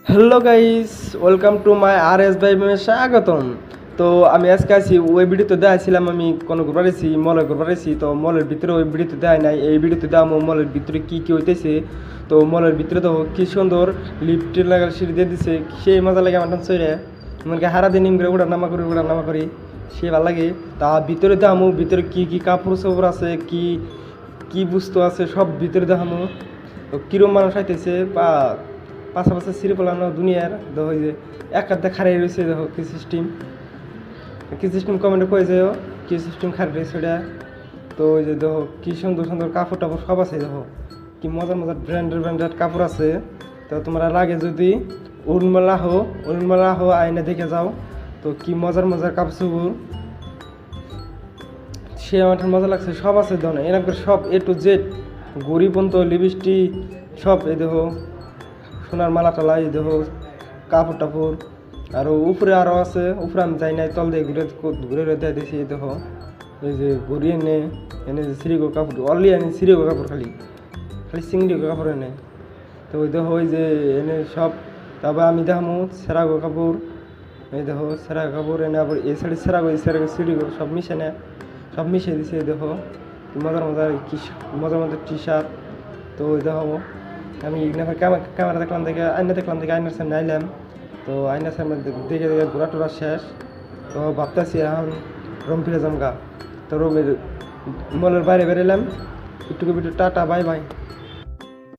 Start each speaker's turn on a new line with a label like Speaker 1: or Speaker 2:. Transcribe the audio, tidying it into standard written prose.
Speaker 1: Hello guys, welcome to my R S ভাই স্বাগতম। তো আমি আজকে আছি ওই ভিডিওতে দেখাইছিলাম আমি কোনো ঘুরবার আছি মলে ঘুরবার আছি। তো মলের ভিতরে ওই ভিডিওতে দেখাই নাই, এই ভিডিওতে দেখাবো মলের ভিতরে কী কী হইতেছে। তো মলের ভিতরে তো কী সুন্দর লিফটের লাগার সিঁড়ি দিয়ে দিছে, সেই মজা লাগে আমার চৈরে এমনকি হারা দিন করে উড়া নামা করি সে ভালো লাগে। তা ভিতরে দেখামো ভিতরে কী কী কাপড় চাপড় আছে, কী কী বস্তু আছে সব ভিতরে দেখামো। তো কিরম মানুষ আইতেছে বা পাশাপাশি সিঁড়ি পলানো দুনিয়ার দেখো যে এক হাতে খাড়াই রয়েছে, দেখো কি সিস্টেম কমেন্টে কয়ে যাও কি সিস্টেম খাড়ি রয়েছে ওটা। তো ওই যে দেখো কি সুন্দর সুন্দর কাপড় টাপড় সব আছে, দেখো কি মজার মজার ব্র্যান্ডেড কাপড় আছে। তো তোমরা লাগে যদি উর্মিলা হো আইনে দেখে যাও। তো কি মজার মজার কাপড় চোপড় সে আমার মজা লাগছে, সব আছে দেখো এরকম সব এ টু জেড গড়ি পর্যন্ত লিপস্টিক সব। এই দেখো সোনার মালা টালা, এই দেখো কাপড় টাপড় আর উপরে আরও আছে, উপরে আমি যাই নাই, তল দিয়ে ঘুরে ঘুরে দেয় দিয়েছি। এই দেখো এই যে ঘুরি এনে যে সিরিগো কাপড় অনলি এনে সিরিগো কাপড় খালি চিংড়ি কাপড় এনে। তো ওই দেখো ওই যে এনে সব। তারপর আমি দেখামো সেরাগো কাপড়, এই দেখো সেরা কাপড় এনে আবার এই সাইডে সেরাগো এই সাইডে সিরিগো সব মিশে নেয়, সব মিশিয়ে দিছে। এই দেখো মজার মজার কি মজার মজার টি শার্ট। তো ওই দেখো আমি ক্যামেরা দেখলাম দেখে আয়নার সামনে আইলাম। তো আয়নার সামনে দেখে ঘোরা টোরা শেষ। তো ভাবতেছি এখন রুম ফিরে যাম গা। তো রুমের মলের বাইরে বেরোলাম, একটু টাটা বাই বাই।